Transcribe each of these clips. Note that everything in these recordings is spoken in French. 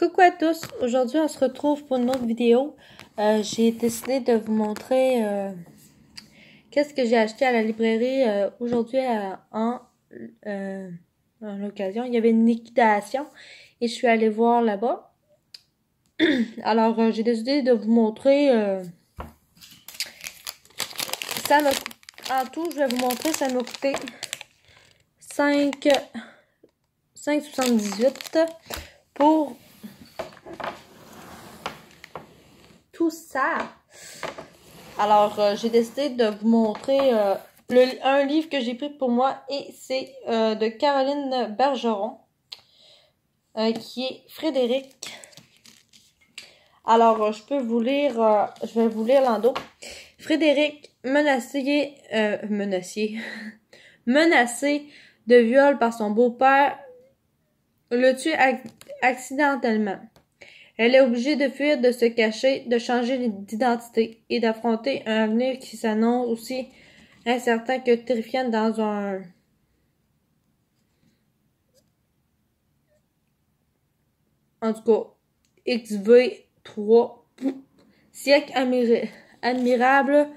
Coucou à tous, aujourd'hui on se retrouve pour une autre vidéo. J'ai décidé de vous montrer qu'est-ce que j'ai acheté à la librairie aujourd'hui en l'occasion. Il y avait une liquidation et je suis allée voir là-bas. Alors j'ai décidé de vous montrer, ça m'a en tout, je vais vous montrer, ça m'a coûté 5,78 pour tout ça. Alors, j'ai décidé de vous montrer un livre que j'ai pris pour moi et c'est de Caroline Bergeron qui est Frédéric. Alors, je peux vous lire, je vais vous lire l'endo. Frédéric, menacé de viol par son beau-père, le tue accidentellement. Elle est obligée de fuir, de se cacher, de changer d'identité et d'affronter un avenir qui s'annonce aussi incertain que terrifiant dans un XV3 siècle admirable,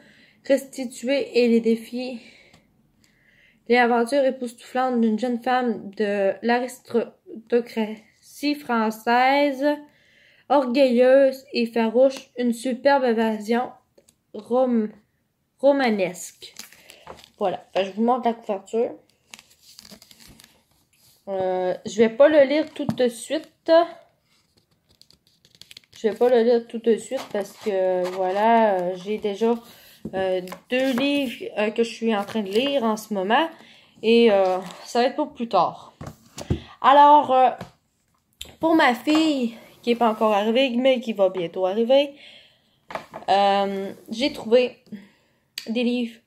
restitué et les défis, les aventures époustouflantes d'une jeune femme de l'aristocratie française, orgueilleuse et farouche, une superbe évasion romanesque. Voilà, je vous montre la couverture. Je vais pas le lire tout de suite. Parce que voilà, j'ai déjà 2 livres que je suis en train de lire en ce moment. Et ça va être pour plus tard. Alors, pour ma fille qui n'est pas encore arrivée, mais qui va bientôt arriver, j'ai trouvé des livres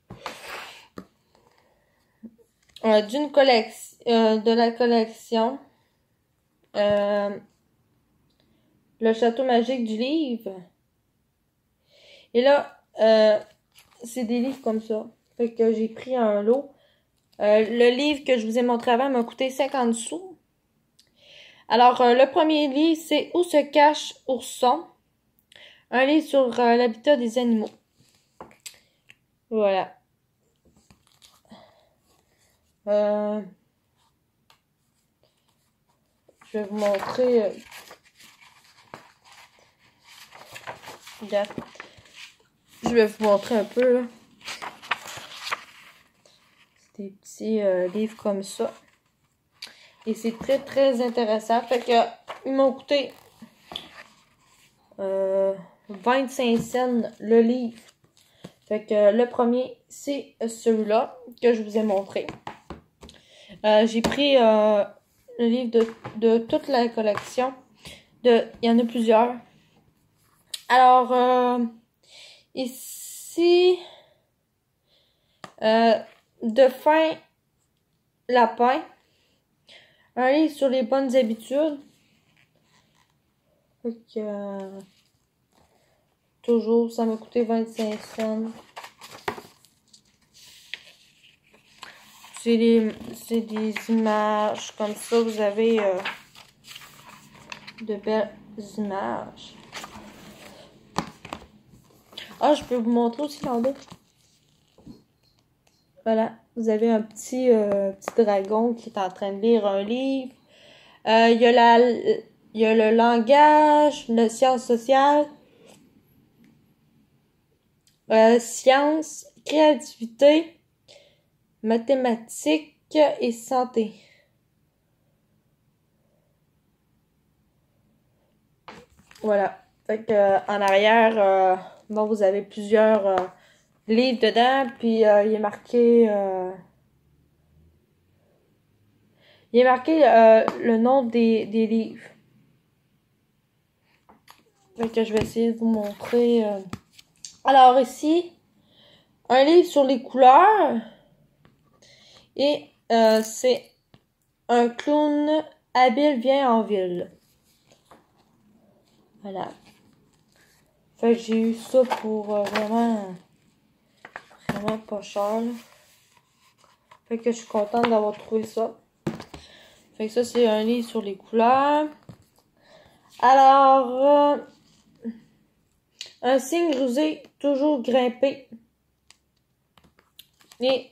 d'une collection, de la collection Le Château magique du livre. Et là, c'est des livres comme ça. Fait que j'ai pris un lot. Le livre que je vous ai montré avant m'a coûté 50 sous. Alors, le premier livre, c'est Où se cache Ourson? Un livre sur l'habitat des animaux. Voilà. Je vais vous montrer. Je vais vous montrer un peu, là. C'est des petits livres comme ça. Et c'est très, très intéressant. Fait que, ils m'ont coûté 25 cents le livre. Fait que le premier, c'est celui-là que je vous ai montré. J'ai pris le livre de toute la collection. Il y en a plusieurs. Alors, ici, de fin lapin. Un livre sur les bonnes habitudes. Fait que, toujours, ça m'a coûté 25 cents. C'est des images comme ça. Vous avez de belles images. Ah, je peux vous montrer aussi en bas. Voilà. Vous avez un petit dragon qui est en train de lire un livre. Il y a le langage, le sciences sociales, sciences, créativité, mathématiques et santé. Voilà. Fait que en arrière, bon, vous avez plusieurs livres dedans, puis il est marqué le nom des livres. Fait que je vais essayer de vous montrer. Alors ici, un livre sur les couleurs. Et c'est un clown habile vient en ville. Voilà. Fait que j'ai eu ça pour vraiment pas cher. Là. Fait que je suis contente d'avoir trouvé ça. Fait que ça, c'est un livre sur les couleurs. Alors, un cygne rusé, toujours grimpé. Et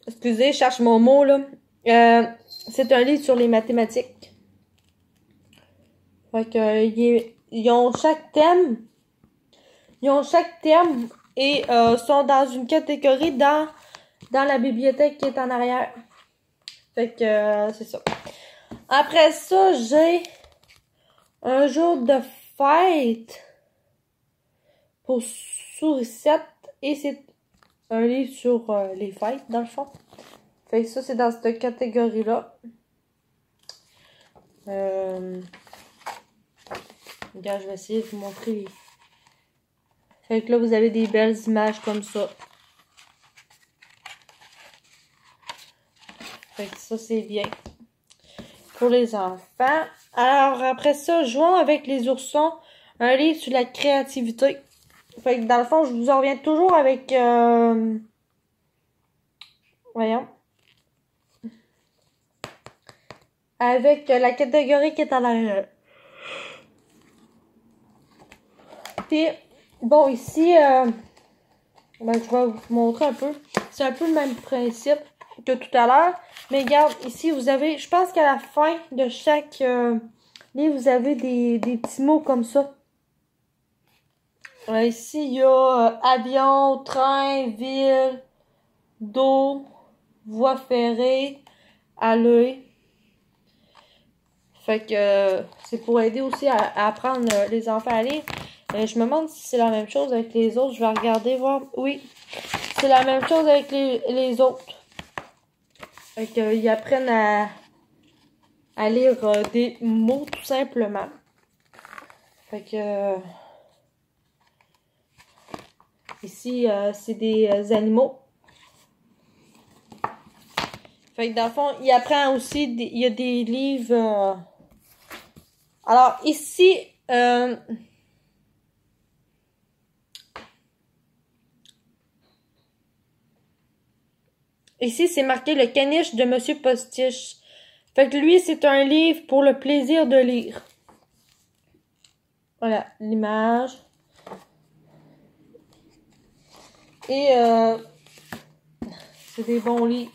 excusez, je cherche mon mot là. C'est un livre sur les mathématiques. Fait que ils ont chaque thème. Ils ont chaque thème et sont dans une catégorie dans la bibliothèque qui est en arrière. Fait que c'est ça. Après ça, j'ai un jour de fête pour Sourisette et c'est un livre sur les fêtes dans le fond. Fait que ça c'est dans cette catégorie-là. Regarde, je vais essayer de vous montrer. Fait que là vous avez des belles images comme ça. Fait que ça c'est bien pour les enfants. Alors après ça, jouons avec les oursons, un livre sur la créativité. Fait que dans le fond, je vous en reviens toujours avec voyons. Avec la catégorie qui est en arrière. Puis bon ici je vais vous montrer un peu. C'est un peu le même principe que tout à l'heure. Mais regarde, ici vous avez, je pense qu'à la fin de chaque livre, vous avez des petits mots comme ça. Ici, il y a avion, train, ville, d'eau, voie ferrée, allée. Fait que c'est pour aider aussi à apprendre les enfants à lire. Je me demande si c'est la même chose avec les autres. Je vais regarder, voir. Oui, c'est la même chose avec les autres. Fait que ils apprennent à lire des mots tout simplement. Fait que ici, c'est des animaux. Fait que dans le fond, il apprend aussi, il y a des livres. Alors ici, ici c'est marqué le caniche de Monsieur Postiche. Fait que lui, c'est un livre pour le plaisir de lire. Voilà, l'image. Et c'est des bons livres.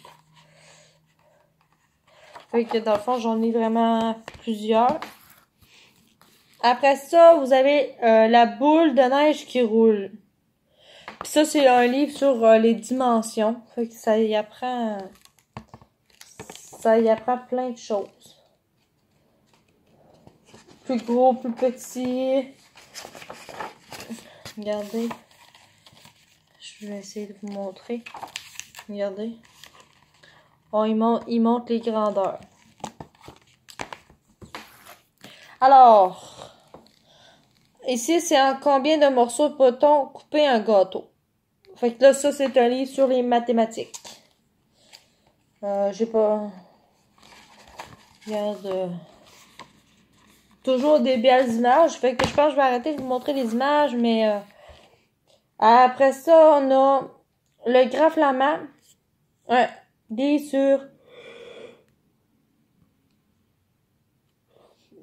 Fait que dans le fond, j'en ai vraiment plusieurs. Après ça, vous avez la boule de neige qui roule. Puis ça, c'est un livre sur les dimensions. Fait que ça y apprend plein de choses. Plus gros, plus petit. Regardez. Je vais essayer de vous montrer. Regardez. Oh, il montre les grandeurs. Alors, ici, c'est en combien de morceaux peut-on couper un gâteau? Fait que là, ça, c'est un livre sur les mathématiques. J'ai pas... Regarde... Toujours des belles images. Fait que je pense que je vais arrêter de vous montrer les images, mais... Après ça, on a le grand flamand. Un livre sur...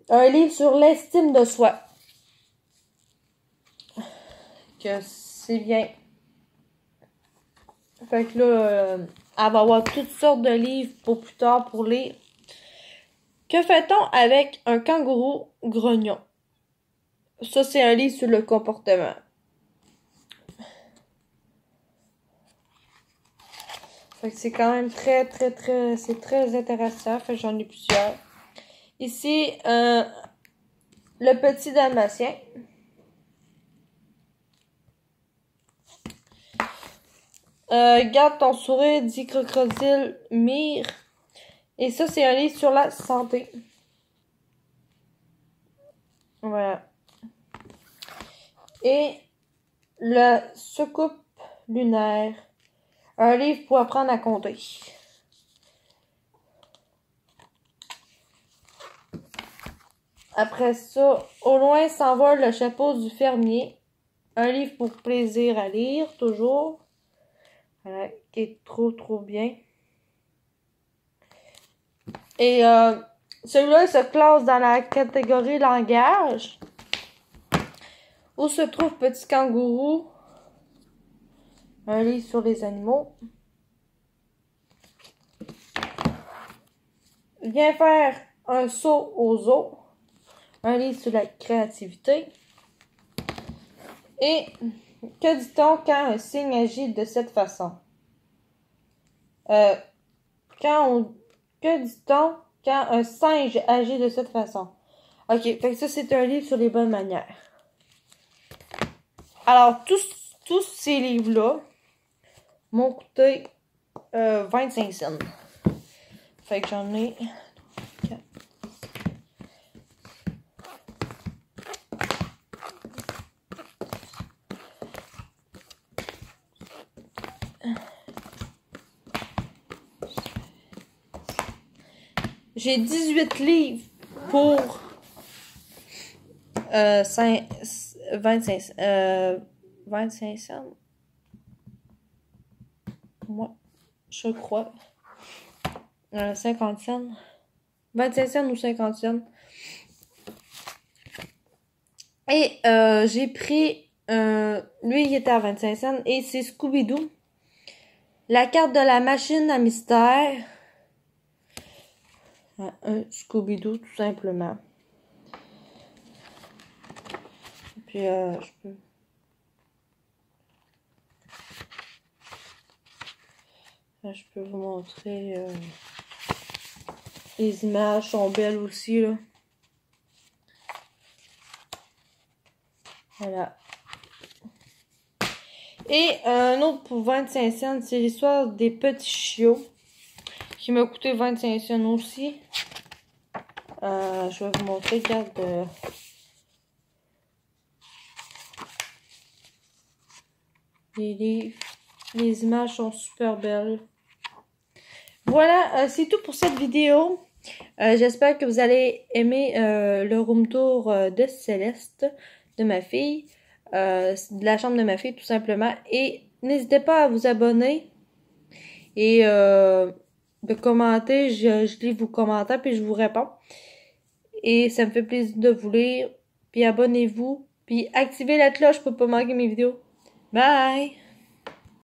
Un livre sur l'estime de soi. Que c'est bien. Fait que là, elle va avoir toutes sortes de livres pour plus tard pour lire. Que fait-on avec un kangourou grognon? Ça, c'est un livre sur le comportement. Fait que c'est quand même très c'est très intéressant. Fait que j'en ai plusieurs. Ici, le petit dalmatien. Garde ton sourire, dit Crocodile Mire. Et ça, c'est un livre sur la santé. Voilà. Et le Soucoupe lunaire. Un livre pour apprendre à compter. Après ça, au loin s'envole le chapeau du fermier. Un livre pour plaisir à lire, toujours. Voilà, qui est trop bien. Et celui-là se classe dans la catégorie langage. Où se trouve Petit Kangourou? Un livre sur les animaux. Viens faire un saut aux eaux. Un livre sur la créativité. Et que dit-on quand un signe agit de cette façon? Que dit-on quand un singe agit de cette façon? Ok, fait que ça c'est un livre sur les bonnes manières. Alors, tous ces livres-là m'ont coûté 25 cents. Fait que j'en ai 4. J'ai 18 livres pour 25 cents. Moi, je crois. 50 cents. 25 cents ou 50 cents. Et j'ai pris... lui, il était à 25 cents. Et c'est Scooby-Doo. La carte de la machine à mystère. Un Scooby-Doo, tout simplement. Puis, je peux vous montrer... les images sont belles aussi, là. Voilà. Et un autre pour 25 cents, c'est l'histoire des petits chiots. Qui m'a coûté 25 cents aussi. Je vais vous montrer, regarde. Les livres. Les images sont super belles. Voilà, c'est tout pour cette vidéo. J'espère que vous allez aimer le room tour de Céleste, de ma fille. De la chambre de ma fille, tout simplement. Et n'hésitez pas à vous abonner. Et de commenter. Je lis vos commentaires, puis je vous réponds. Et ça me fait plaisir de vous lire. Puis abonnez-vous. Puis activez la cloche pour pas manquer mes vidéos. Bye!